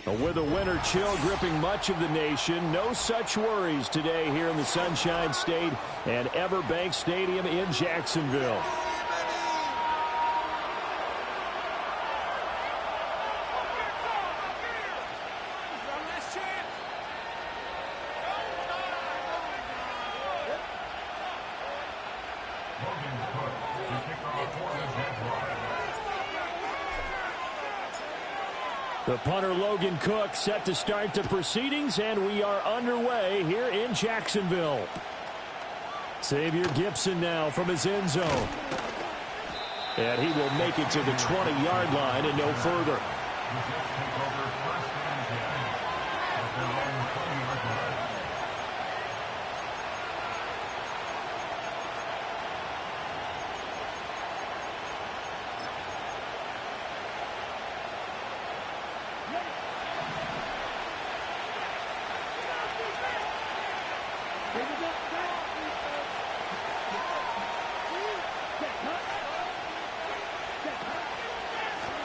With the winter chill gripping much of the nation, no such worries today here in the Sunshine State and Everbank Stadium in Jacksonville. The punter Logan Cook set to start the proceedings, and we are underway here in Jacksonville. Xavier Gipson now from his end zone. And he will make it to the 20-yard line and no further.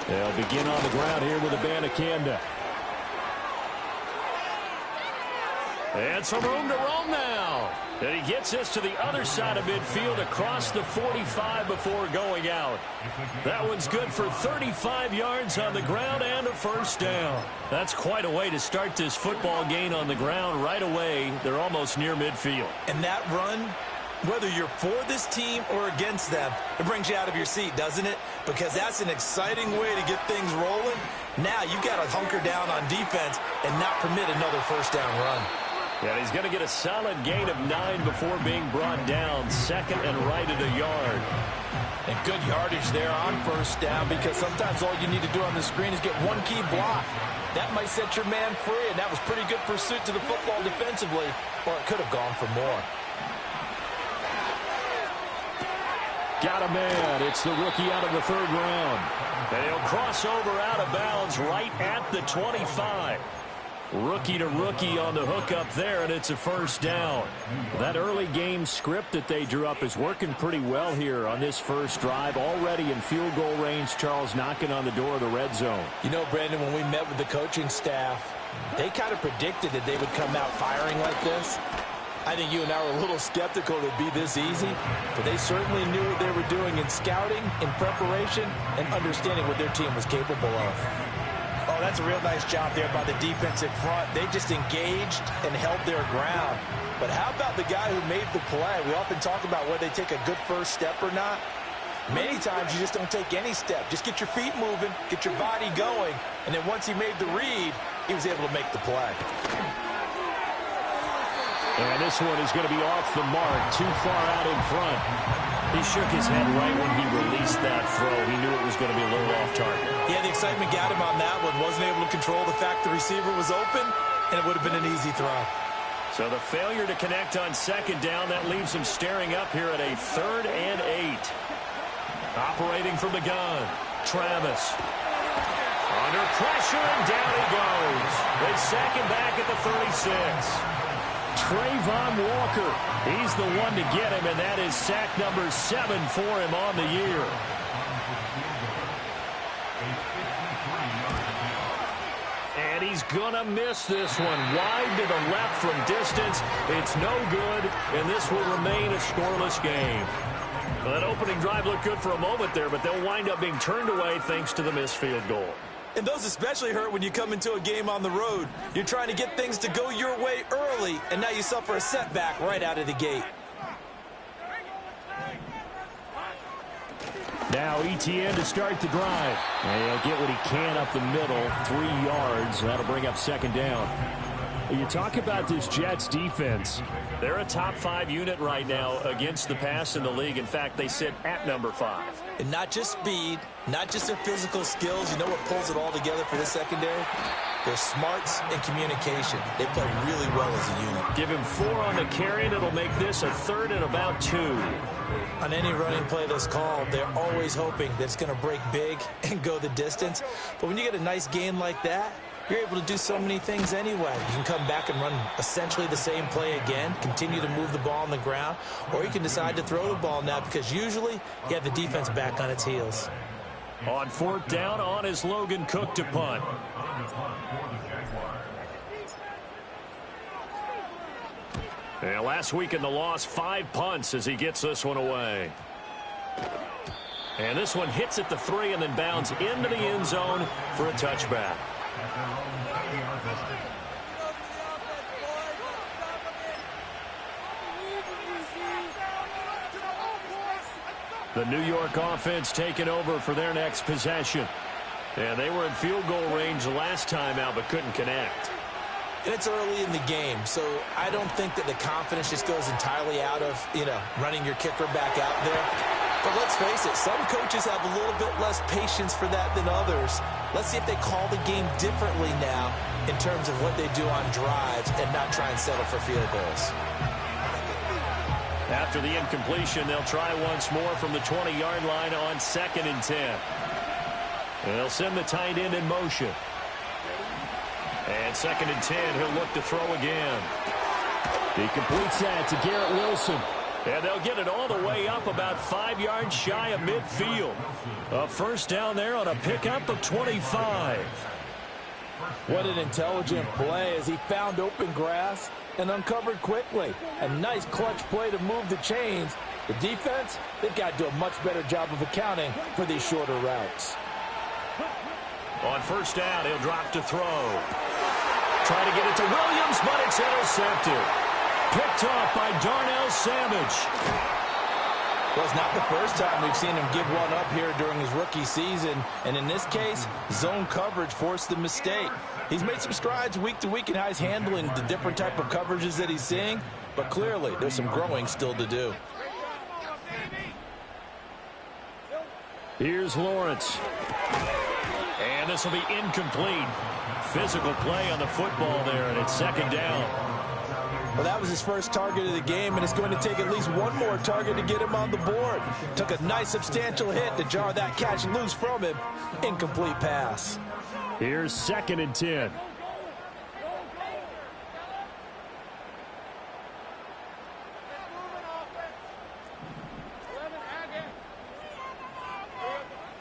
They'll begin on the ground here with a Abanikanda. And some room to roam now. And he gets this to the other side of midfield across the 45 before going out. That one's good for 35 yards on the ground and a first down. That's quite a way to start this football game on the ground right away. They're almost near midfield. And that run, whether you're for this team or against them, it brings you out of your seat, doesn't it? Because that's an exciting way to get things rolling. Now you've got to hunker down on defense and not permit another first down run. Yeah, he's going to get a solid gain of 9 before being brought down. Second and right at a yard. And good yardage there on first down, because sometimes all you need to do on the screen is get one key block. That might set your man free, and that was pretty good pursuit to the football defensively, or it could have gone for more. Got a man. It's the rookie out of the third round. And he'll cross over out of bounds right at the 25. Rookie to rookie on the hook up there, and it's a first down. That early game script that they drew up is working pretty well here on this first drive. Already in field goal range, Charles knocking on the door of the red zone. You know, Brandon, when we met with the coaching staff, they kind of predicted that they would come out firing like this. I think you and I were a little skeptical it would be this easy, but they certainly knew what they were doing in scouting, in preparation, and understanding what their team was capable of. Oh, that's a real nice job there by the defensive front. They just engaged and held their ground. But how about the guy who made the play? We often talk about whether they take a good first step or not. Many times you just don't take any step. Just get your feet moving, get your body going, and then once he made the read, he was able to make the play. And this one is going to be off the mark, too far out in front. He shook his head right when he released that throw. He knew it was going to be a little off target. Yeah, the excitement got him on that one. Wasn't able to control the fact the receiver was open, and it would have been an easy throw. So the failure to connect on second down, that leaves him staring up here at a 3rd and 8. Operating from the gun, Travis. Under pressure, and down he goes. They sack him back at the 36. Trayvon Walker, he's the one to get him, and that is sack number 7 for him on the year. And he's going to miss this one. Wide to the left from distance. It's no good, and this will remain a scoreless game. Well, that opening drive looked good for a moment there, but they'll wind up being turned away thanks to the missed field goal. And those especially hurt when you come into a game on the road. You're trying to get things to go your way early, and now you suffer a setback right out of the gate. Now Etienne to start the drive. And he'll get what he can up the middle, 3 yards. That'll bring up second down. You talk about this Jets defense. They're a top 5 unit right now against the pass in the league. In fact, they sit at number 5. And not just speed, not just their physical skills. You know what pulls it all together for the secondary? Their smarts and communication. They play really well as a unit. Give him 4 on the carry, and it'll make this a 3rd and about 2. On any running play that's called, they're always hoping that it's going to break big and go the distance. But when you get a nice gain like that, you're able to do so many things anyway. You can come back and run essentially the same play again, continue to move the ball on the ground, or you can decide to throw the ball now because usually you have the defense back on its heels. On 4th down, on is Logan Cook to punt. And last week in the loss, 5 punts as he gets this one away. And this one hits at the 3 and then bounds into the end zone for a touchback. The New York offense taking over for their next possession. And they were in field goal range last time out but couldn't connect. And it's early in the game, so I don't think that the confidence just goes entirely out of, running your kicker back out there. But let's face it, some coaches have a little bit less patience for that than others. Let's see if they call the game differently now in terms of what they do on drives and not try and settle for field goals. After the incompletion, they'll try once more from the 20-yard line on 2nd and 10. And they'll send the tight end in motion. And 2nd and 10, he'll look to throw again. He completes that to Garrett Wilson. And they'll get it all the way up about 5 yards shy of midfield. A first down there on a pickup of 25. What an intelligent play as he found open grass and uncovered quickly. A nice clutch play to move the chains. The defense, they've got to do a much better job of accounting for these shorter routes. On first down, he'll drop to throw. Trying to get it to Williams, but it's intercepted. Picked off by Darnell Savage. Well, it's not the first time we've seen him give one up here during his rookie season. And in this case, zone coverage forced the mistake. He's made some strides week to week in how he's handling the different type of coverages that he's seeing. But clearly, there's some growing still to do. Here's Lawrence. And this will be incomplete. Physical play on the football there, and it's 2nd down. Well, that was his first target of the game, and it's going to take at least one more target to get him on the board. Took a nice substantial hit to jar that catch loose from him. Incomplete pass. Here's 2nd and 10.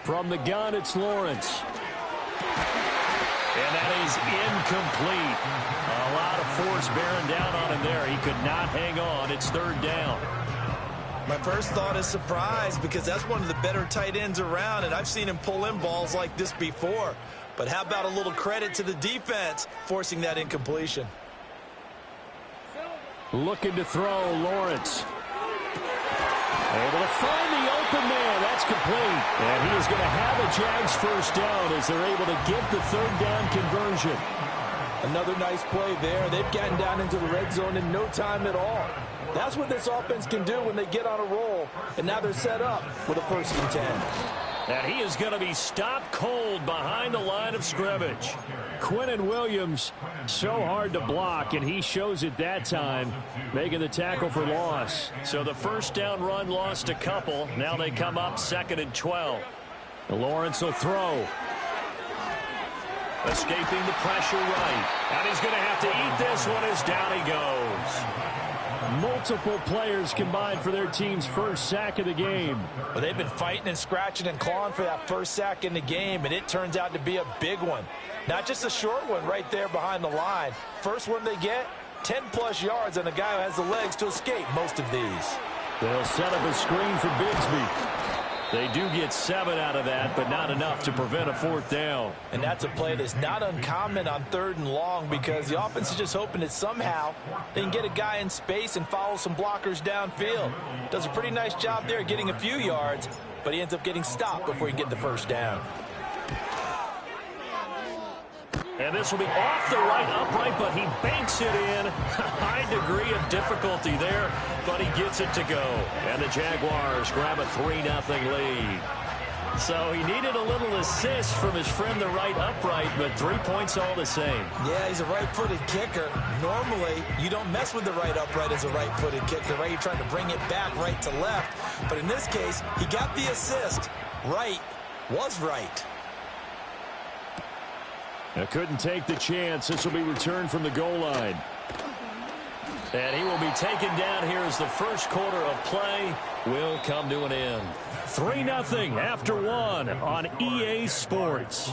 From the gun, it's Lawrence. And that is incomplete. A lot of force bearing down on him there. He could not hang on. It's 3rd down. My first thought is surprise because that's one of the better tight ends around, and I've seen him pull in balls like this before. But how about a little credit to the defense forcing that incompletion? Looking to throw, Lawrence. Able to find the open man. That's complete. And he is going to have a Jags first down as they're able to get the 3rd down conversion. Another nice play there. They've gotten down into the red zone in no time at all. That's what this offense can do when they get on a roll. And now they're set up with a 1st and 10. And he is going to be stopped cold behind the line of scrimmage. Quinnen Williams, so hard to block, and he shows it that time, making the tackle for loss. So the first down run lost a couple. Now they come up 2nd and 12. Lawrence will throw. Escaping the pressure right. And he's going to have to eat this one as down he goes. Multiple players combined for their team's first sack of the game. Well, they've been fighting and scratching and clawing for that first sack in the game, and it turns out to be a big one. Not just a short one right there behind the line. First one they get, 10-plus yards on a guy who has the legs to escape most of these. They'll set up a screen for Bigsby. They do get 7 out of that, but not enough to prevent a 4th down. And that's a play that's not uncommon on 3rd and long because the offense is just hoping that somehow they can get a guy in space and follow some blockers downfield. Does a pretty nice job there getting a few yards, but he ends up getting stopped before he can get the first down. And this will be off the right upright, but he banks it in. High degree of difficulty there, but he gets it to go. And the Jaguars grab a 3-0 lead. So he needed a little assist from his friend the right upright, but 3 points all the same. Yeah, he's a right-footed kicker. Normally, you don't mess with the right upright as a right-footed kicker, right? You're trying to bring it back right to left. But in this case, he got the assist. Right was right. Couldn't take the chance. This will be returned from the goal line. And he will be taken down here as the first quarter of play will come to an end. 3-0 after 1 on EA Sports.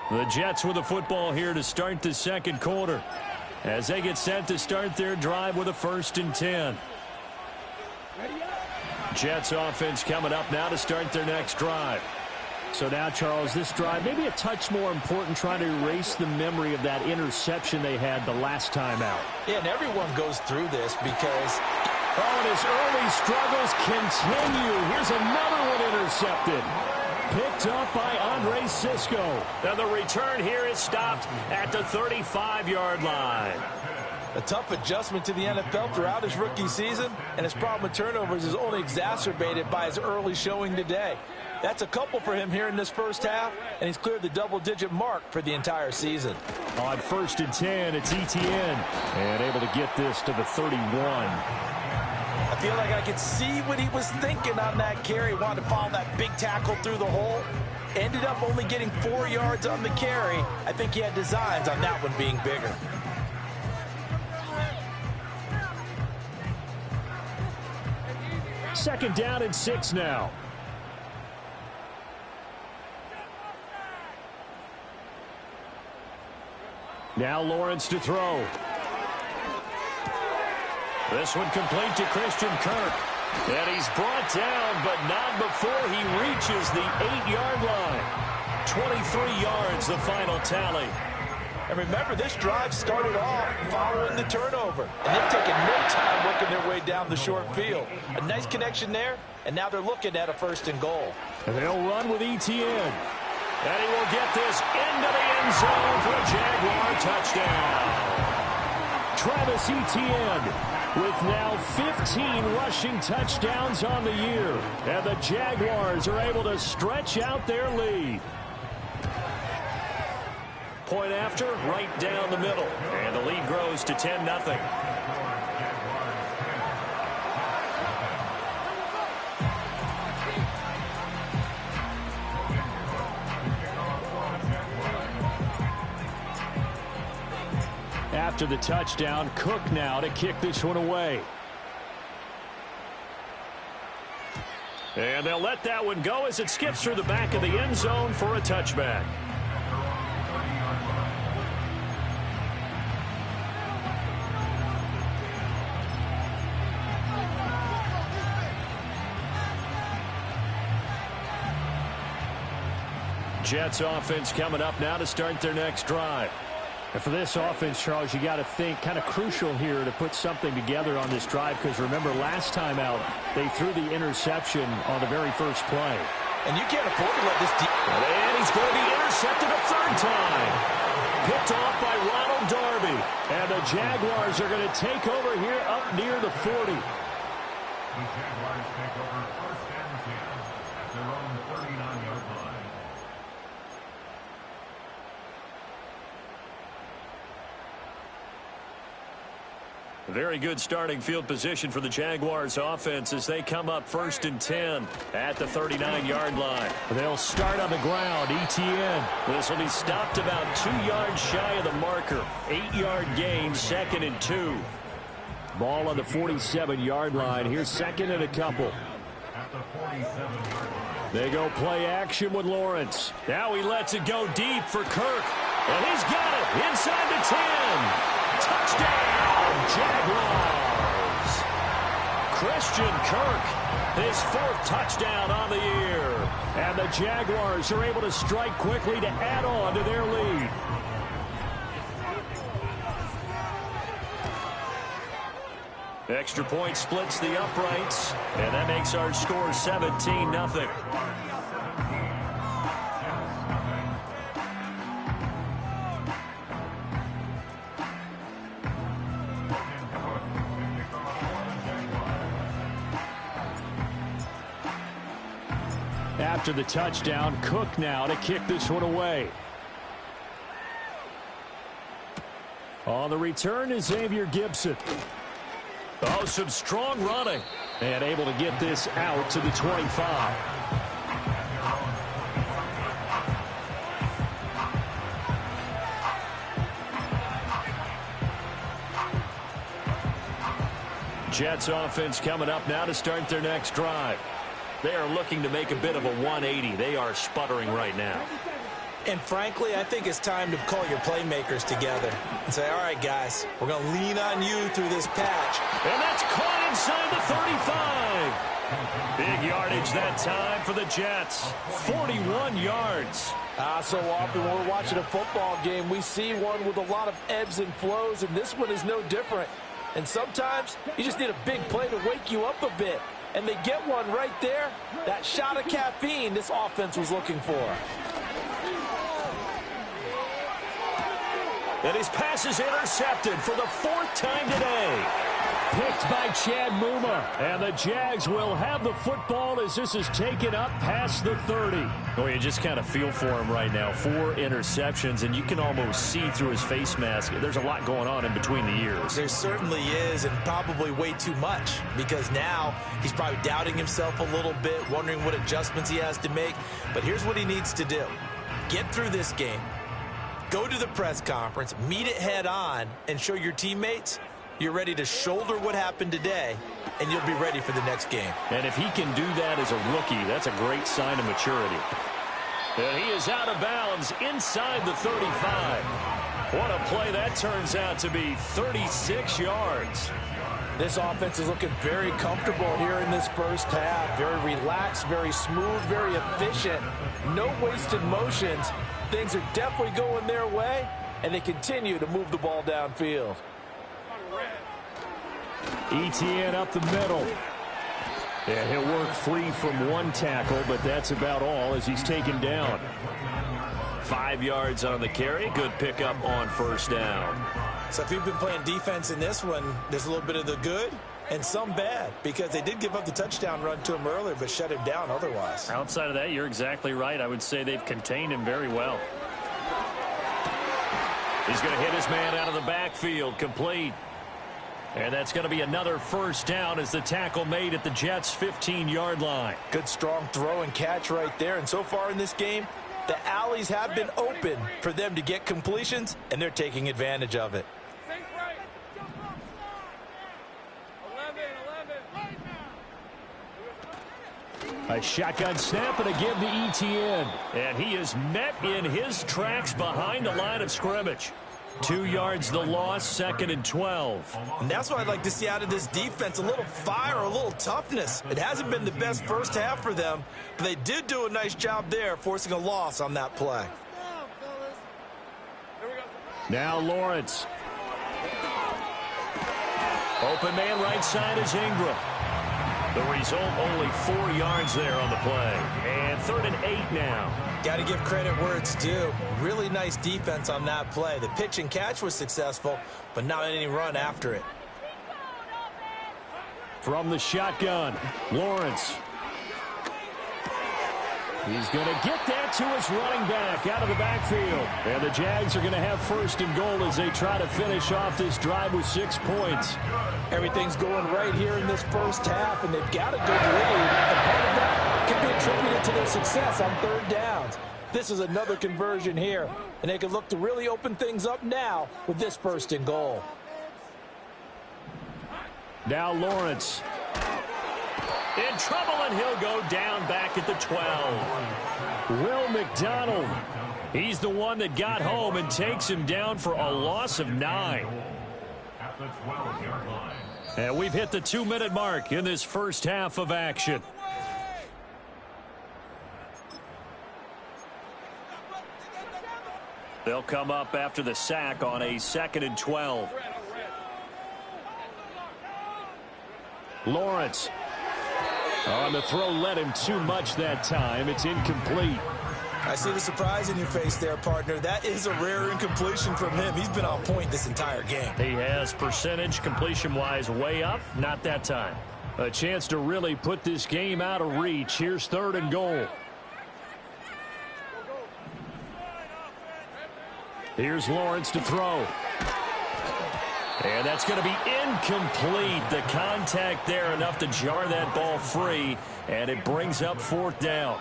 The Jets with the football here to start the second quarter as they get set to start their drive with a 1st and 10. Jets offense coming up now to start their next drive. So now, Charles, this drive maybe a touch more important, trying to erase the memory of that interception they had the last time out. Yeah, and everyone goes through this because... Oh, and his early struggles continue. Here's another one intercepted. Picked up by Andre Sisco. Now the return here is stopped at the 35-yard line. A tough adjustment to the NFL throughout his rookie season, and his problem with turnovers is only exacerbated by his early showing today. That's a couple for him here in this first half, and he's cleared the double-digit mark for the entire season. On 1st and 10, it's ETN, and able to get this to the 31. I feel like I could see what he was thinking on that carry. Wanted to follow that big tackle through the hole. Ended up only getting 4 yards on the carry. I think he had designs on that one being bigger. Second down and 6 now. Now Lawrence to throw. This one complete to Christian Kirk. And he's brought down, but not before he reaches the 8-yard line. 23 yards, the final tally. And remember, this drive started off following the turnover. And they've taken no time working their way down the short field. A nice connection there, and now they're looking at a 1st and goal. And they'll run with ETN. And he will get this into the end zone for a Jaguar touchdown. Travis Etienne with now 15 rushing touchdowns on the year. And the Jaguars are able to stretch out their lead. Point after, right down the middle. And the lead grows to 10-0. After the touchdown, Cook now to kick this one away. And they'll let that one go as it skips through the back of the end zone for a touchback. Jets offense coming up now to start their next drive. And for this offense, Charles, you got to think kind of crucial here to put something together on this drive, because remember last time out they threw the interception on the very first play. And you can't afford to let this team. And he's going to be intercepted a 3rd time. Picked off by Ronald Darby. And the Jaguars are going to take over here up near the 40. The Jaguars take over 1st and 10 at their own 39-yard line. Very good starting field position for the Jaguars offense as they come up 1st and 10 at the 39-yard line. They'll start on the ground. ETN. This will be stopped about 2 yards shy of the marker. 8-yard gain, 2nd and 2. Ball on the 47-yard line. Here's 2nd and a couple. At the 47-yard line. They go play action with Lawrence. Now he lets it go deep for Kirk. And he's got it inside the 10. Touchdown, Jaguars. Christian Kirk, his 4th touchdown on the year. And the Jaguars are able to strike quickly to add on to their lead. Extra point splits the uprights, and that makes our score 17-0. After the touchdown, Cook now to kick this one away. On the return is Xavier Gibson. Oh, some strong running. And able to get this out to the 25. Jets offense coming up now to start their next drive. They are looking to make a bit of a 180. They are sputtering right now. And frankly, I think it's time to call your playmakers together and say, all right, guys, we're going to lean on you through this patch. And that's caught inside the 35. Big yardage that time for the Jets. 41 yards. So often when we're watching a football game, we see one with a lot of ebbs and flows, and this one is no different. And sometimes you just need a big play to wake you up a bit. And they get one right there. That shot of caffeine this offense was looking for. And his pass is intercepted for the 4th time today. Picked by Chad Muma. And the Jags will have the football as this is taken up past the 30. Well, you just kind of feel for him right now. 4 interceptions, and you can almost see through his face mask. There's a lot going on in between the ears. There certainly is, and probably way too much, because now he's probably doubting himself a little bit, wondering what adjustments he has to make. But here's what he needs to do. Get through this game. Go to the press conference, meet it head on, and show your teammates you're ready to shoulder what happened today, and you'll be ready for the next game. And if he can do that as a rookie, that's a great sign of maturity. And he is out of bounds inside the 35. What a play that turns out to be, 36 yards. This offense is looking very comfortable here in this first half. Very relaxed, very smooth, very efficient. No wasted motions. Things are definitely going their way, and they continue to move the ball downfield. ETN up the middle. And he'll work free from one tackle, but that's about all as he's taken down. 5 yards on the carry. Good pickup on first down. So if you've been playing defense in this one, there's a little bit of the good and some bad, because they did give up the touchdown run to him earlier but shut him down otherwise. Outside of that, you're exactly right. I would say they've contained him very well. He's going to hit his man out of the backfield, complete. And that's going to be another first down as the tackle made at the Jets' 15-yard line. Good strong throw and catch right there. And so far in this game, the alleys have been open for them to get completions, and they're taking advantage of it. A shotgun snap and again to ETN. And he is met in his tracks behind the line of scrimmage. 2 yards the loss, 2nd and 12. And that's what I'd like to see out of this defense, a little fire, a little toughness. It hasn't been the best first half for them, but they did do a nice job there, forcing a loss on that play. Now Lawrence. Open man right side is Ingram. The result, only 4 yards there on the play. And 3rd and 8 now. Got to give credit where it's due. Really nice defense on that play. The pitch and catch was successful, but not any run after it. From the shotgun, Lawrence. He's going to get that to his running back out of the backfield. And the Jags are going to have 1st and goal as they try to finish off this drive with 6 points. Everything's going right here in this first half, and they've got a good lead. And part of that can be attributed to their success on 3rd downs. This is another conversion here, and they can look to really open things up now with this 1st and goal. Now Lawrence. In trouble, and he'll go down back at the 12. Will McDonald. He's the one that got home and takes him down for a loss of 9. At the 12-yard line. And we've hit the 2-minute mark in this first half of action. They'll come up after the sack on a 2nd and 12. Lawrence. On the throw, led him too much that time. It's incomplete. I see the surprise in your face there, partner. That is a rare incompletion from him. He's been on point this entire game. He has percentage completion-wise way up. Not that time. A chance to really put this game out of reach. Here's 3rd and goal. Here's Lawrence to throw. And that's going to be incomplete. The contact there enough to jar that ball free, and it brings up 4th down.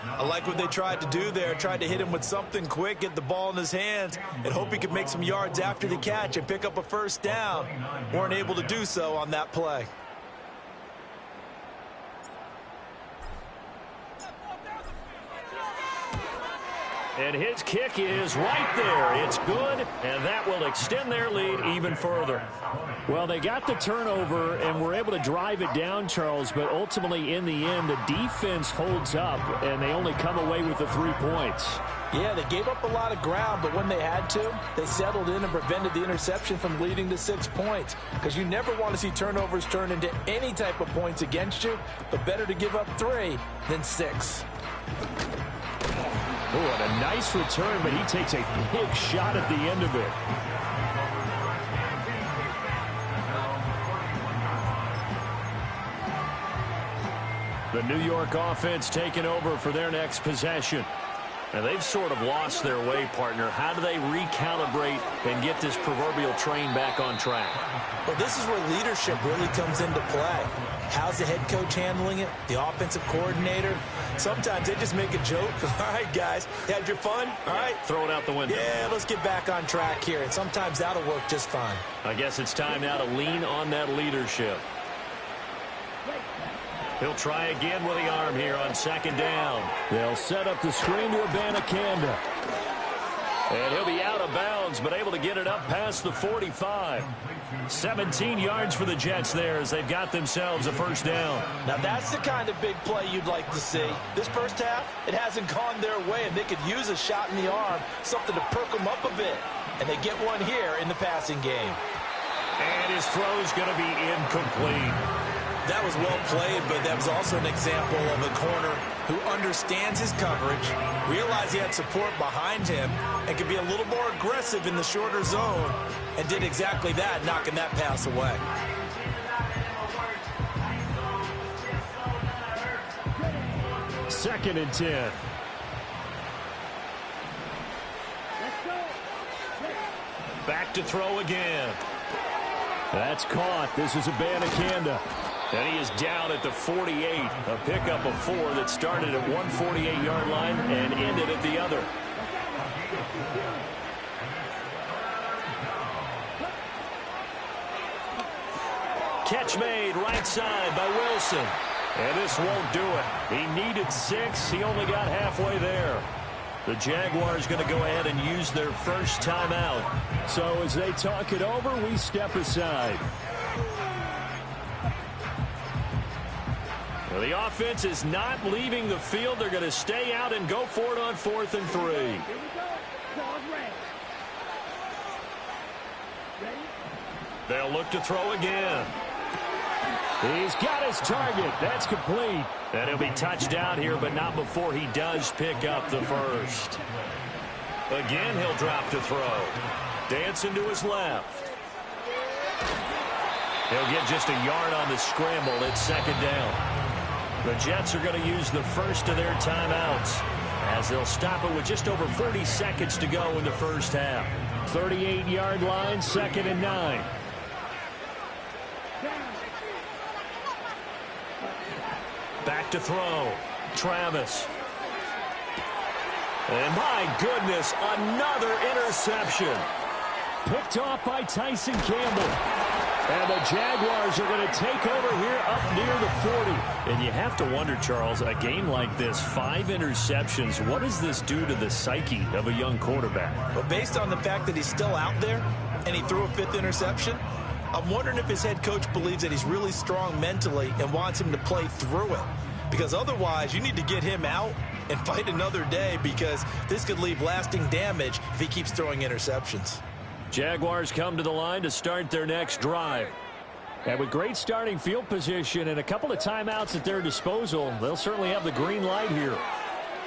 I like what they tried to do there. Tried to hit him with something quick, get the ball in his hands, and hope he could make some yards after the catch and pick up a 1st down. Weren't able to do so on that play. And his kick is right there. It's good, and that will extend their lead even further. Well, they got the turnover and were able to drive it down, Charles, but ultimately in the end, the defense holds up, and they only come away with the 3 points. Yeah, they gave up a lot of ground, but when they had to, they settled in and prevented the interception from leading to 6 points. Because you never want to see turnovers turn into any type of points against you, but better to give up 3 than 6. Oh, and a nice return, but he takes a big shot at the end of it. The New York offense taking over for their next possession. And they've sort of lost their way, partner. How do they recalibrate and get this proverbial train back on track? Well, this is where leadership really comes into play. How's the head coach handling it? The offensive coordinator? Sometimes they just make a joke. All right, guys, had your fun? All right. Throw it out the window. Yeah, let's get back on track here. And sometimes that'll work just fine. I guess it's time now to lean on that leadership. He'll try again with the arm here on second down. They'll set up the screen to Abanikanda. And he'll be out of bounds, but able to get it up past the 45. 17 yards for the Jets there as they've got themselves a first down. Now that's the kind of big play you'd like to see. This first half, it hasn't gone their way, and they could use a shot in the arm, something to perk them up a bit. And they get one here in the passing game. And his throw's going to be incomplete. That was well played, but that was also an example of a corner who understands his coverage, realized he had support behind him, and could be a little more aggressive in the shorter zone, and did exactly that, knocking that pass away. Second and 10. Back to throw again. That's caught. This is Abanikanda. And he is down at the 48. A pickup of 4 that started at 148-yard line and ended at the other. Catch made right side by Wilson. And this won't do it. He needed 6. He only got halfway there. The Jaguars going to go ahead and use their first timeout. So as they talk it over, we step aside. Well, the offense is not leaving the field. They're going to stay out and go for it on 4th and 3. They'll look to throw again. He's got his target. That's complete. And he'll be touched down here, but not before he does pick up the first. Again, he'll drop to throw. Dancing to his left. He'll get just a yard on the scramble. It's second down. The Jets are going to use the first of their timeouts as they'll stop it with just over 40 seconds to go in the first half. 38-yard line, second and 9. Back to throw. Travis. And my goodness, another interception. Picked off by Tyson Campbell. And the Jaguars are going to take over here up near the 40. And you have to wonder, Charles, a game like this, 5 interceptions, what does this do to the psyche of a young quarterback? Well, based on the fact that he's still out there and he threw a 5th interception, I'm wondering if his head coach believes that he's really strong mentally and wants him to play through it. Because otherwise, you need to get him out and fight another day, because this could leave lasting damage if he keeps throwing interceptions. Jaguars come to the line to start their next drive. And with great starting field position and a couple of timeouts at their disposal, they'll certainly have the green light here.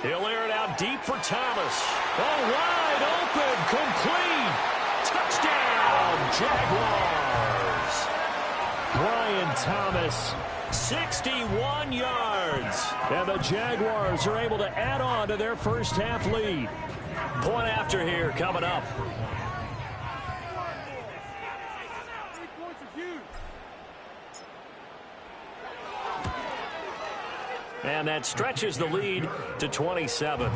He'll air it out deep for Thomas. Oh, wide open, complete. Touchdown, Jaguars. Brian Thomas. 61 yards. And the Jaguars are able to add on to their first half lead. Point after here coming up. And that stretches the lead to 27.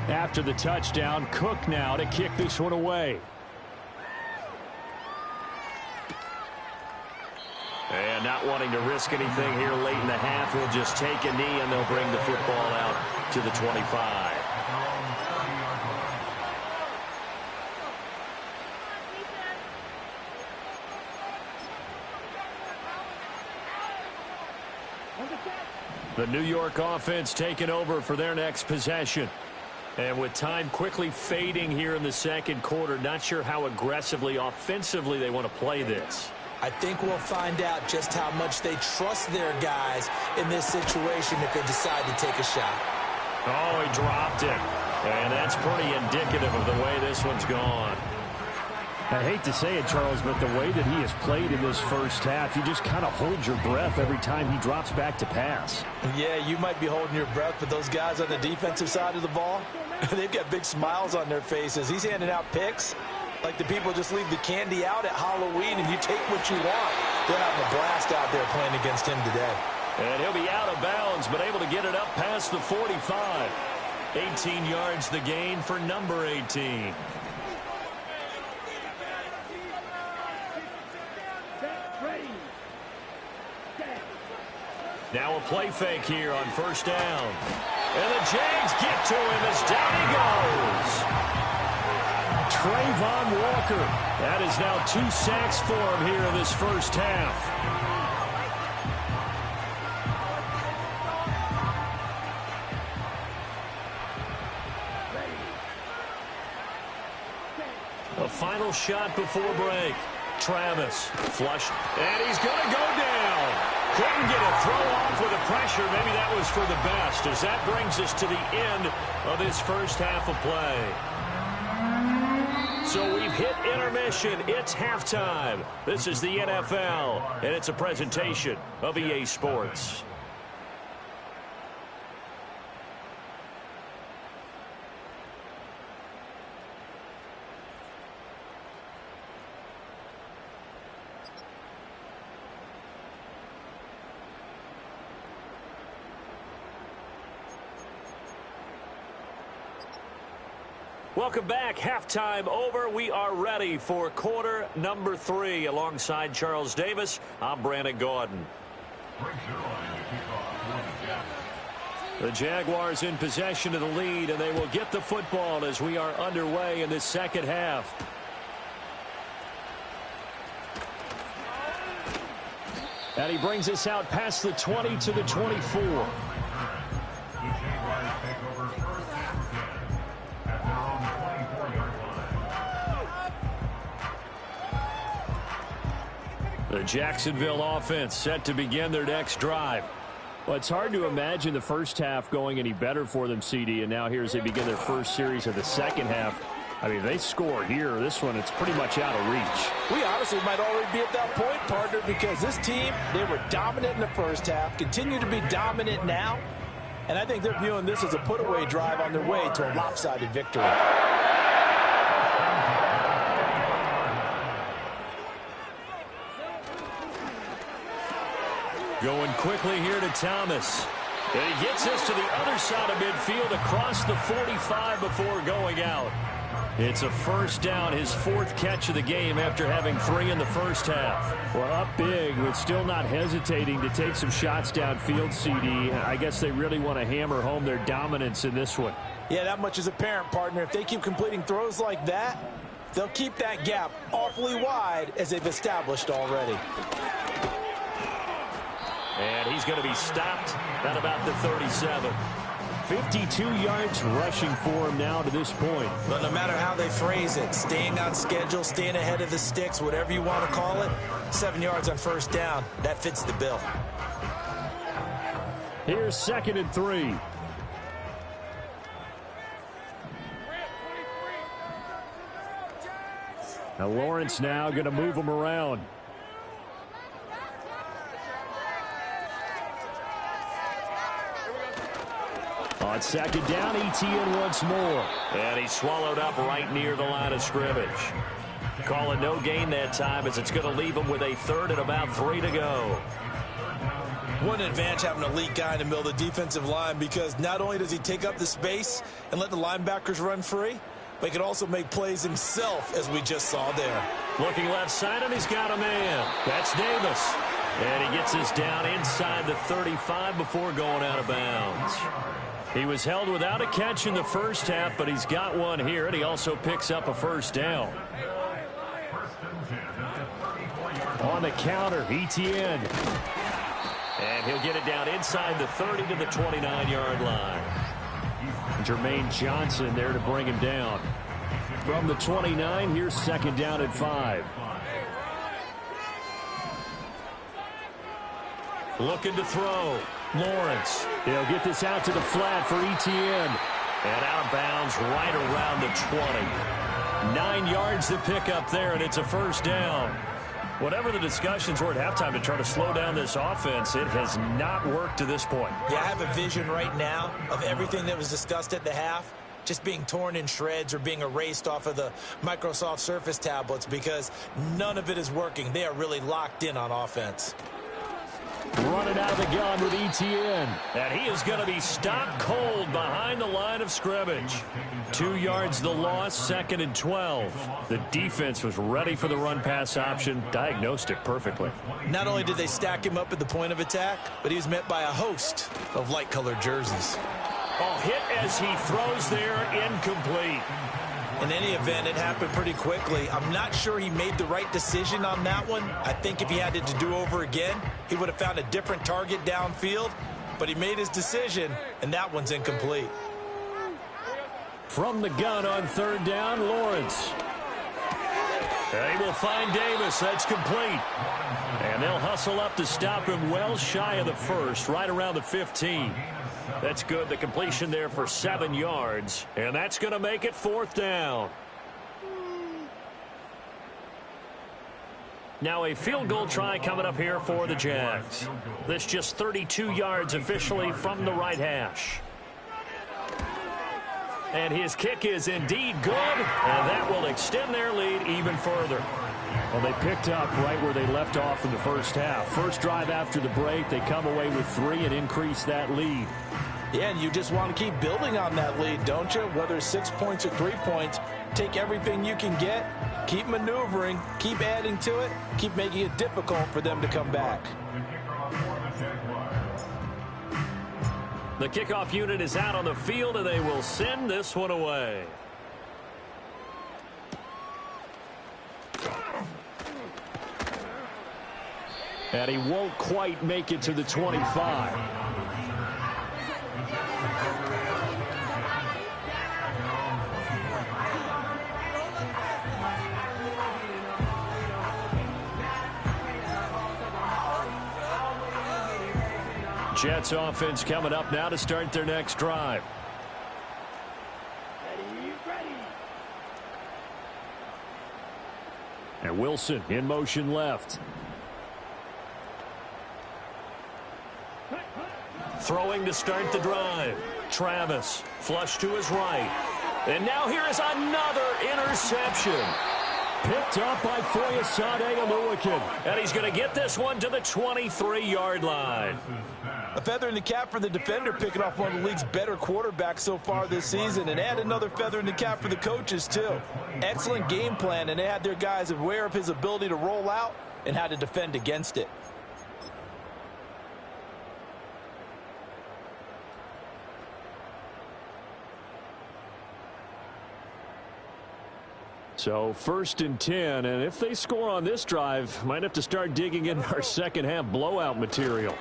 After the touchdown, Cook now to kick this one away. not wanting to risk anything here late in the half, he'll just take a knee, and they'll bring the football out to the 25. The New York offense taking over for their next possession. And with time quickly fading here in the second quarter, not sure how aggressively, offensively they want to play this. I think we'll find out just how much they trust their guys in this situation if they decide to take a shot. Oh, he dropped it. And that's pretty indicative of the way this one's gone. I hate to say it, Charles, but the way that he has played in this first half, you just kind of hold your breath every time he drops back to pass. Yeah, you might be holding your breath, but those guys on the defensive side of the ball, they've got big smiles on their faces. He's handing out picks like the people just leave the candy out at Halloween and you take what you want. They're having a blast out there playing against him today. And he'll be out of bounds, but able to get it up past the 45. 18 yards the gain for number 18. Now a play fake here on first down. And the Jags get to him as down he goes. Trayvon Walker. That is now 2 sacks for him here in this first half. A final shot before break. Travis flushed, and he's going to go down. Couldn't get a throw off with the pressure. Maybe that was for the best, as that brings us to the end of this first half of play. So we've hit intermission. It's halftime. This is the NFL, and it's a presentation of EA Sports. Welcome back. Halftime over. We are ready for quarter number 3. Alongside Charles Davis, I'm Brandon Gordon. The Jaguars in possession of the lead, and they will get the football as we are underway in this second half. And he brings us out past the 20 to the 24. The Jacksonville offense set to begin their next drive. Well, it's hard to imagine the first half going any better for them, CD, and now here as they begin their first series of the second half. I mean, they score here. This one, it's pretty much out of reach. We honestly might already be at that point, partner, because this team, they were dominant in the first half, continue to be dominant now, and I think they're viewing this as a put-away drive on their way to a lopsided victory. Going quickly here to Thomas. And he gets us to the other side of midfield across the 45 before going out. It's a first down, his 4th catch of the game after having 3 in the first half. Well, up big, but still not hesitating to take some shots downfield, CD. I guess they really want to hammer home their dominance in this one. Yeah, that much is apparent, partner. If they keep completing throws like that, they'll keep that gap awfully wide as they've established already. And he's going to be stopped at about the 37. 52 yards rushing for him now to this point. But no matter how they phrase it, staying on schedule, staying ahead of the sticks, whatever you want to call it, 7 yards on first down, that fits the bill. Here's 2nd and 3. Now Lawrence now going to move him around. On 2nd down, ETN once more. And he's swallowed up right near the line of scrimmage. Call it no gain that time, as it's going to leave him with a 3rd and about 3 to go. What an advantage having an elite guy in the middle of the defensive line, because not only does he take up the space and let the linebackers run free, but he can also make plays himself, as we just saw there. Looking left side, and he's got a man. That's Davis. And he gets us down inside the 35 before going out of bounds. He was held without a catch in the first half, but he's got one here, and he also picks up a first down. On the counter, Etienne. And he'll get it down inside the 30 to the 29-yard line. Jermaine Johnson there to bring him down. From the 29, here's second down and 5. Looking to throw. Lawrence. He'll get this out to the flat for Etienne. And out of bounds right around the 20. 9 yards to pick up there, and it's a first down. Whatever the discussions were at halftime to try to slow down this offense, it has not worked to this point. Yeah, I have a vision right now of everything that was discussed at the half just being torn in shreds or being erased off of the Microsoft Surface tablets because none of it is working. They are really locked in on offense. Running out of the gun with Etienne. And he is going to be stopped cold behind the line of scrimmage. 2 yards the loss, second and 12. The defense was ready for the run-pass option, diagnosed it perfectly. Not only did they stack him up at the point of attack, but he was met by a host of light-colored jerseys. Oh, hit as he throws there, incomplete. In any event, it happened pretty quickly. I'm not sure he made the right decision on that one. I think if he had it to do over again, he would have found a different target downfield. But he made his decision, and that one's incomplete. From the gun on third down, Lawrence. They will find Davis. That's complete. And they'll hustle up to stop him well shy of the first, right around the 15. That's good. The completion there for 7 yards. And that's going to make it fourth down. Now a field goal try coming up here for the Jags. This just 32 yards officially from the right hash. And his kick is indeed good. And that will extend their lead even further. Well, they picked up right where they left off in the first half. First drive after the break, they come away with 3 and increase that lead. Yeah, and you just want to keep building on that lead, don't you? Whether it's 6 points or 3 points, take everything you can get, keep maneuvering, keep adding to it, keep making it difficult for them to come back. The kickoff unit is out on the field, and they will send this one away. And he won't quite make it to the 25. Jets offense coming up now to start their next drive. And Wilson in motion left. Throwing to start the drive. Travis flush to his right. And now here is another interception. Picked up by Foyesade Oluwakin. And he's going to get this one to the 23-yard line. A feather in the cap for the defender, picking off one of the league's better quarterbacks so far this season, and add another feather in the cap for the coaches, too. Excellent game plan, and they had their guys aware of his ability to roll out and how to defend against it. So first and 10, and if they score on this drive, might have to start digging in our second half blowout material.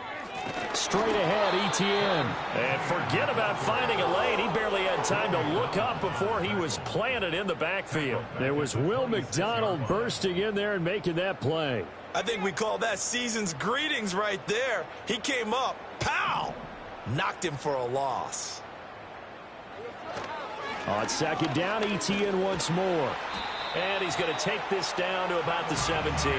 Straight ahead, Etienne. And forget about finding a lane. He barely had time to look up before he was planted in the backfield. There was Will McDonald bursting in there and making that play. I think we call that season's greetings right there. He came up, pow! Knocked him for a loss. On second down, Etienne once more. And he's going to take this down to about the 17.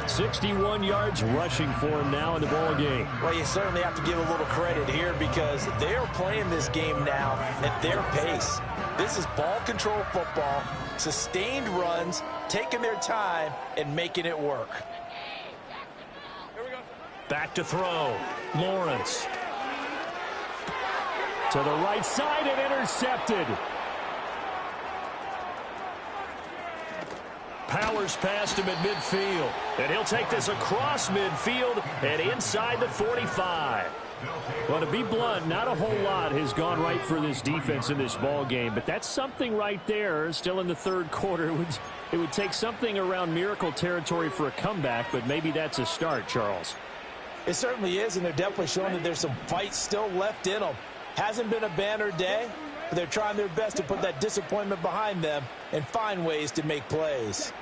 61 yards rushing for him now in the ball game. Well, you certainly have to give a little credit here because they are playing this game now at their pace. This is ball control football, sustained runs, taking their time, and making it work. Back to throw. Lawrence. To the right side and intercepted. Powers past him at midfield. And he'll take this across midfield and inside the 45. Well, to be blunt, not a whole lot has gone right for this defense in this ball game, but that's something right there. Still in the third quarter. It would take something around miracle territory for a comeback, but maybe that's a start, Charles. It certainly is, and they're definitely showing that there's some fight still left in them. Hasn't been a banner day, but they're trying their best to put that disappointment behind them and find ways to make plays.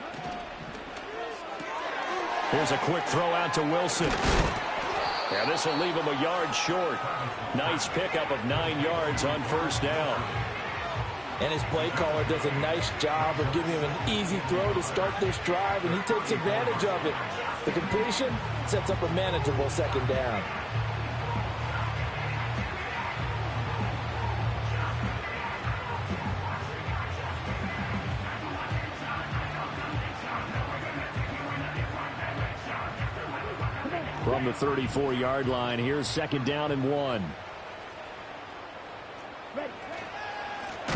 Here's a quick throw out to Wilson. Yeah, this will leave him a yard short. Nice pickup of 9 yards on first down. And his play caller does a nice job of giving him an easy throw to start this drive, and he takes advantage of it. The completion sets up a manageable second down. From the 34-yard line, here's second down and 1.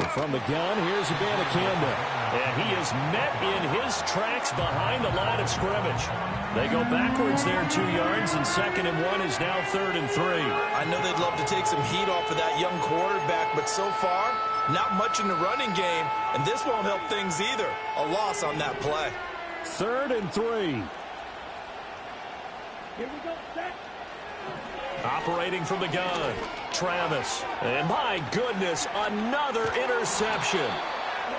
From the gun, here's Abanikanda. And he is met in his tracks behind the line of scrimmage. They go backwards there 2 yards, and second and 1 is now 3rd and 3. I know they'd love to take some heat off of that young quarterback, but so far, not much in the running game, and this won't help things either. A loss on that play. 3rd and 3. Operating from the gun, Travis. And my goodness, another interception.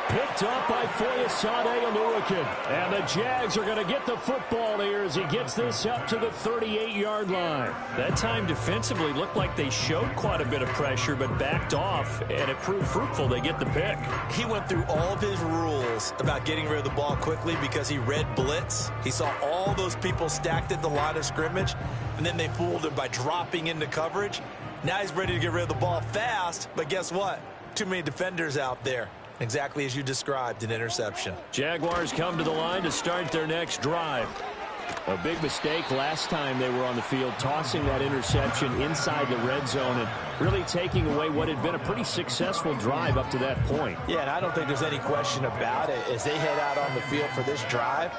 Picked up by Foyesade Aluakin. And the Jags are going to get the football here as he gets this up to the 38-yard line. That time defensively looked like they showed quite a bit of pressure but backed off, and it proved fruitful. They get the pick. He went through all of his rules about getting rid of the ball quickly because he read blitz. He saw all those people stacked at the line of scrimmage, and then they fooled him by dropping into coverage. Now he's ready to get rid of the ball fast, but guess what? Too many defenders out there. Exactly as you described, an interception. Jaguars come to the line to start their next drive. A big mistake last time they were on the field, tossing that interception inside the red zone and really taking away what had been a pretty successful drive up to that point. Yeah, and I don't think there's any question about it. As they head out on the field for this drive,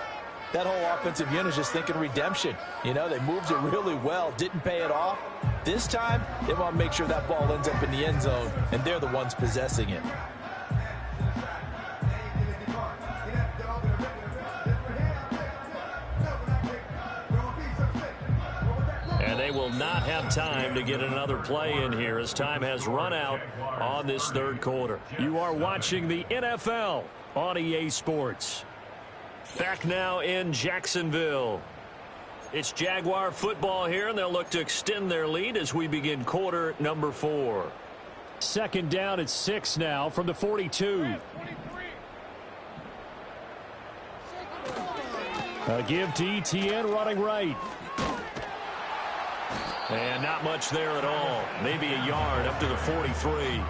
that whole offensive unit is just thinking redemption. You know, they moved it really well, didn't pay it off. This time, they want to make sure that ball ends up in the end zone, and they're the ones possessing it. And they will not have time to get another play in here as time has run out on this third quarter. You are watching the NFL on EA Sports. Back now in Jacksonville. It's Jaguar football here, and they'll look to extend their lead as we begin quarter number 4. Second down at 6 now from the 42. A give to Etienne running right. And not much there at all. Maybe a yard up to the 43.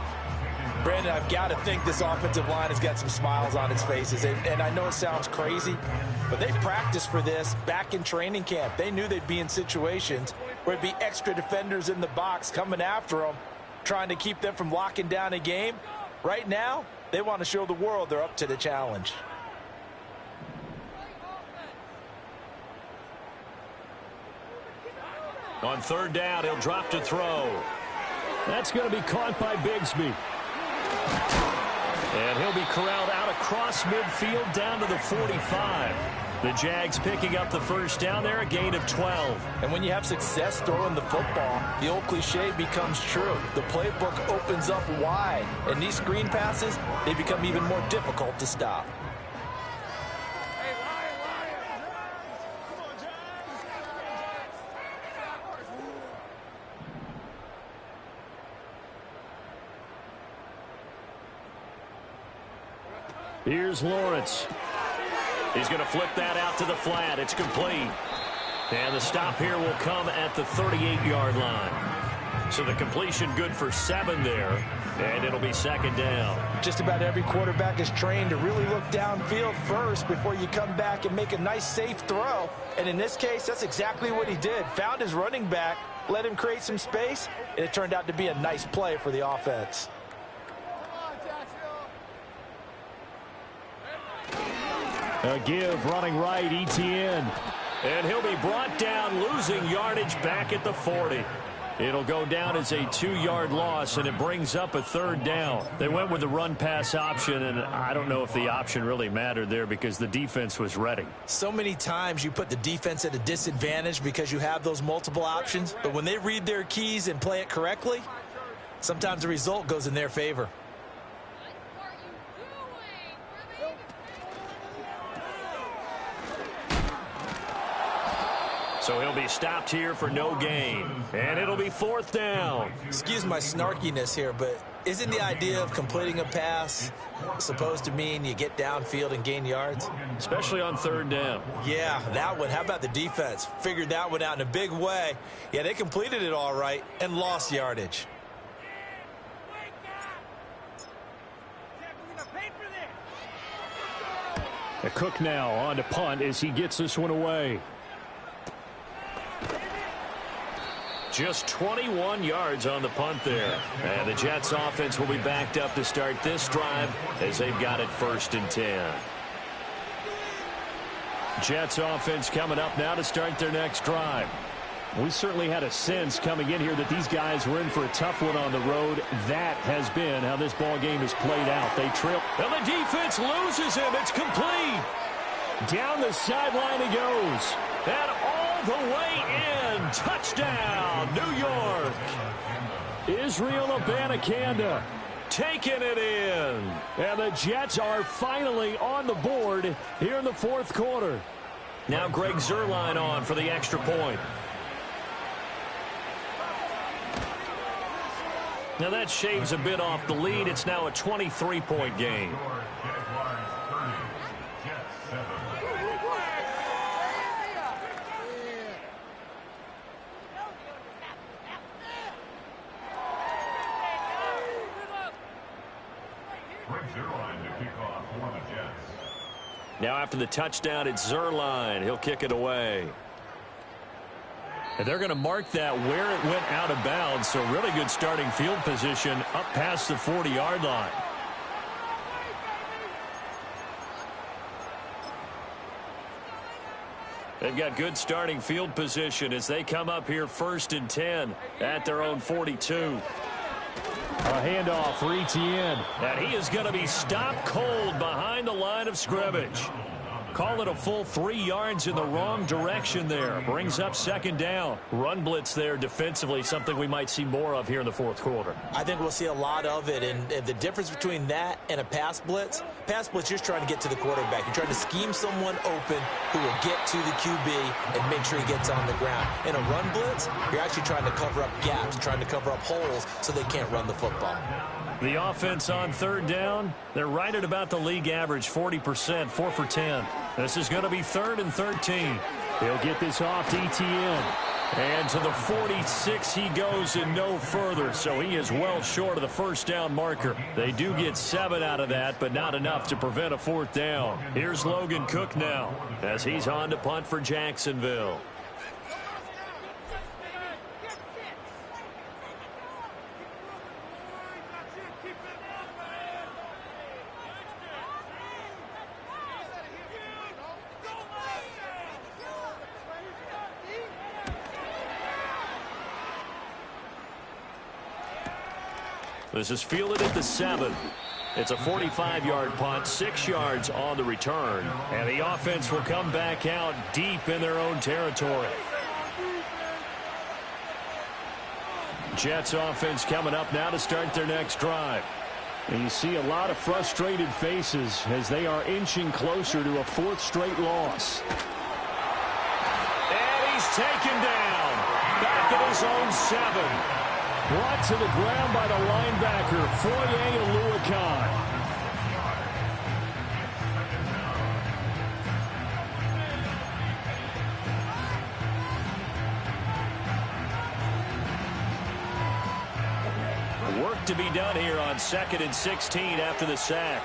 Brandon, I've got to think this offensive line has got some smiles on its faces. And I know it sounds crazy, but they practiced for this back in training camp. They knew they'd be in situations where it'd be extra defenders in the box coming after them, trying to keep them from locking down a game. Right now, they want to show the world they're up to the challenge. On third down, he'll drop to throw. That's going to be caught by Bigsby. And he'll be corralled out across midfield down to the 45. The Jags picking up the first down there, a gain of 12. And when you have success throwing the football, the old cliche becomes true. The playbook opens up wide, and these screen passes, they become even more difficult to stop. Here's Lawrence. He's going to flip that out to the flat. It's complete. And the stop here will come at the 38-yard line. So the completion good for 7 there. And it'll be second down. Just about every quarterback is trained to really look downfield first before you come back and make a nice, safe throw. And in this case, that's exactly what he did. Found his running back, let him create some space, and it turned out to be a nice play for the offense. A give running right, ETN. And he'll be brought down, losing yardage back at the 40. It'll go down as a 2-yard loss, and it brings up a 3rd down. They went with the run-pass option, and I don't know if the option really mattered there because the defense was ready. So many times you put the defense at a disadvantage because you have those multiple options, but when they read their keys and play it correctly, sometimes the result goes in their favor. So he'll be stopped here for no gain. And it'll be 4th down. Excuse my snarkiness here, but isn't the idea of completing a pass supposed to mean you get downfield and gain yards? Especially on 3rd down. Yeah, that one. How about the defense? Figured that one out in a big way. Yeah, they completed it all right and lost yardage. A Cook now on to punt as he gets this one away. Just 21 yards on the punt there. And the Jets offense will be backed up to start this drive as they've got it 1st and 10. Jets offense coming up now to start their next drive. We certainly had a sense coming in here that these guys were in for a tough one on the road. That has been how this ball game has played out. They trail. And the defense loses him. It's complete. Down the sideline he goes. And all the way in. Touchdown, New York. Israel Abanikanda taking it in. And the Jets are finally on the board here in the 4th quarter. Now Greg Zuerlein on for the extra point. Now that shaves a bit off the lead. It's now a 23-point game. Now after the touchdown, it's Zuerlein. He'll kick it away. And they're going to mark that where it went out of bounds. So really good starting field position up past the 40-yard line. They've got good starting field position as they come up here 1st and 10 at their own 42. A handoff for ETN. And he is going to be stopped cold behind the line of scrimmage. Call it a full 3 yards in the wrong direction there. Brings up 2nd down. Run blitz there defensively, something we might see more of here in the 4th quarter. I think we'll see a lot of it, and the difference between that and a pass blitz, you're just trying to get to the quarterback. You're trying to scheme someone open who will get to the QB and make sure he gets on the ground. In a run blitz, you're actually trying to cover up gaps, trying to cover up holes so they can't run the football. The offense on 3rd down, they're right at about the league average, 40%, 4 for 10. This is going to be 3rd and 13. He'll get this off to ETN. And to the 46 he goes and no further, so he is well short of the 1st down marker. They do get 7 out of that, but not enough to prevent a 4th down. Here's Logan Cook now as he's on to punt for Jacksonville. This is fielded at the 7. It's a 45-yard punt, 6 yards on the return. And the offense will come back out deep in their own territory. Jets offense coming up now to start their next drive. And you see a lot of frustrated faces as they are inching closer to a 4th straight loss. And he's taken down back at his own 7. Brought to the ground by the linebacker, Foye Oluokun. Work to be done here on 2nd and 16 after the sack.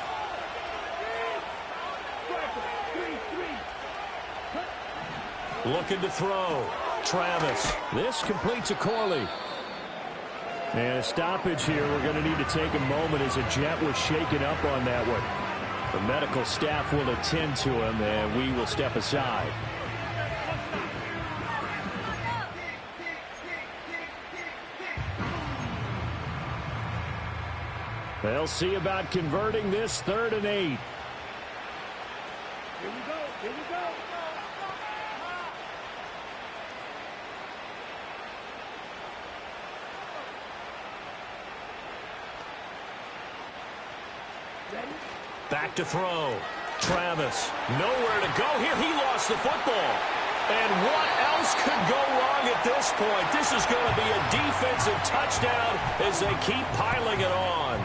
Looking to throw. Travis. This completes a Corley. And a stoppage here. We're going to need to take a moment as a Jet was shaken up on that one. The medical staff will attend to him, and we will step aside. They'll see about converting this 3rd and 8. Here we go. Here we go. Back to throw. Travis, nowhere to go here. He lost the football. And what else could go wrong at this point? This is going to be a defensive touchdown as they keep piling it on.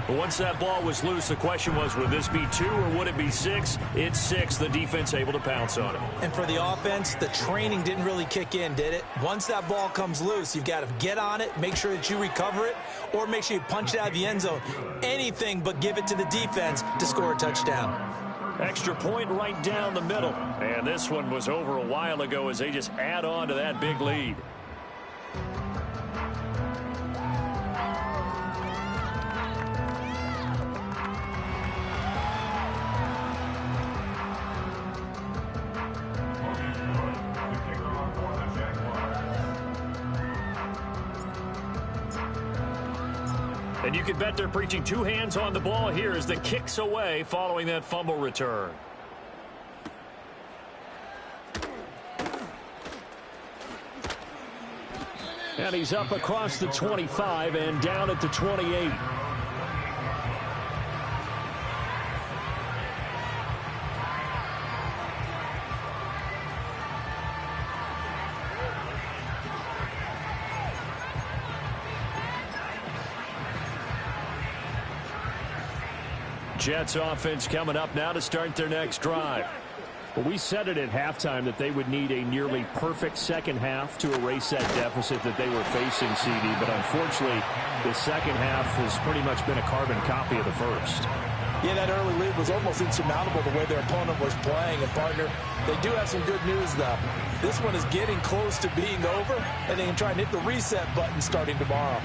Once that ball was loose, the question was, would this be 2 or would it be 6? It's 6. The defense able to pounce on it. And for the offense, the training didn't really kick in, did it? Once that ball comes loose, you've got to get on it, make sure that you recover it, or make sure you punch it out of the end zone. Anything but give it to the defense to score a touchdown. Extra point right down the middle. And this one was over a while ago as they just add on to that big lead. And you can bet they're preaching 2 hands on the ball here as the kick's away following that fumble return. And he's up across the 25 and down at the 28. Jets offense coming up now to start their next drive. Well, we said it at halftime that they would need a nearly perfect second half to erase that deficit that they were facing, CD. But unfortunately, the second half has pretty much been a carbon copy of the first. Yeah, that early lead was almost insurmountable the way their opponent was playing. And, partner, they do have some good news, though. This one is getting close to being over, and they can try and hit the reset button starting tomorrow.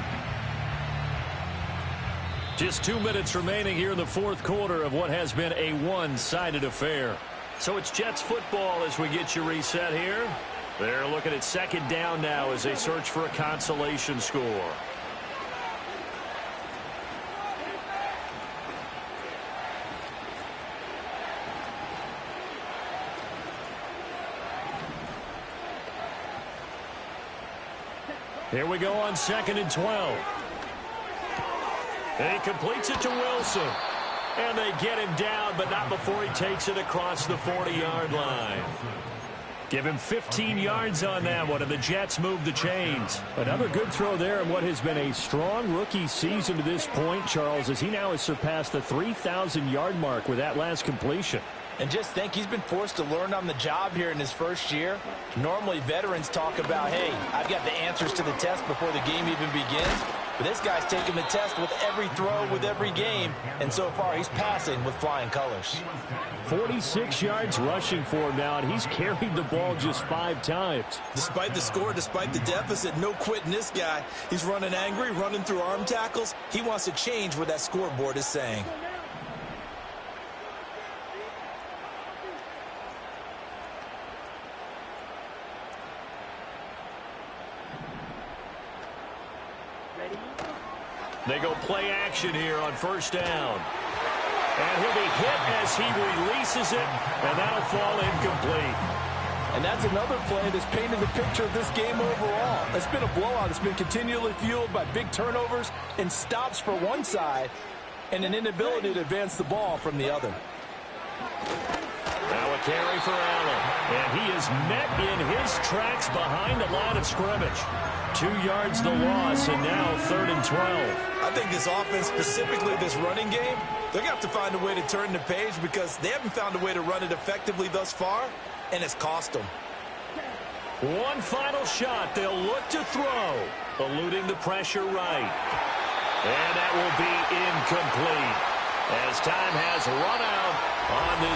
Just 2 minutes remaining here in the 4th quarter of what has been a one-sided affair. So it's Jets football as we get you reset here. They're looking at 2nd down now as they search for a consolation score. Here we go on 2nd and 12. And he completes it to Wilson. And they get him down, but not before he takes it across the 40-yard line. Give him 15 yards on that one, and the Jets move the chains. Another good throw there in what has been a strong rookie season to this point, Charles, as he now has surpassed the 3,000-yard mark with that last completion. And just think, he's been forced to learn on the job here in his first year. Normally, veterans talk about, hey, I've got the answers to the test before the game even begins. But this guy's taking the test with every throw, with every game. And so far, he's passing with flying colors. 46 yards rushing for him now, and he's carried the ball just 5 times. Despite the score, despite the deficit, no quitting this guy. He's running angry, running through arm tackles. He wants to change what that scoreboard is saying. They go play action here on 1st down. And he'll be hit as he releases it, and that'll fall incomplete. And that's another play that's painted the picture of this game overall. It's been a blowout. It's been continually fueled by big turnovers and stops for one side and an inability to advance the ball from the other. Now a carry for Allen. And he is met in his tracks behind the line of scrimmage. 2 yards the loss, and now 3rd and 12. I think this offense, specifically this running game, they're going to have to find a way to turn the page because they haven't found a way to run it effectively thus far, and it's cost them. One final shot. They'll look to throw, eluding the pressure right. And that will be incomplete as time has run out on this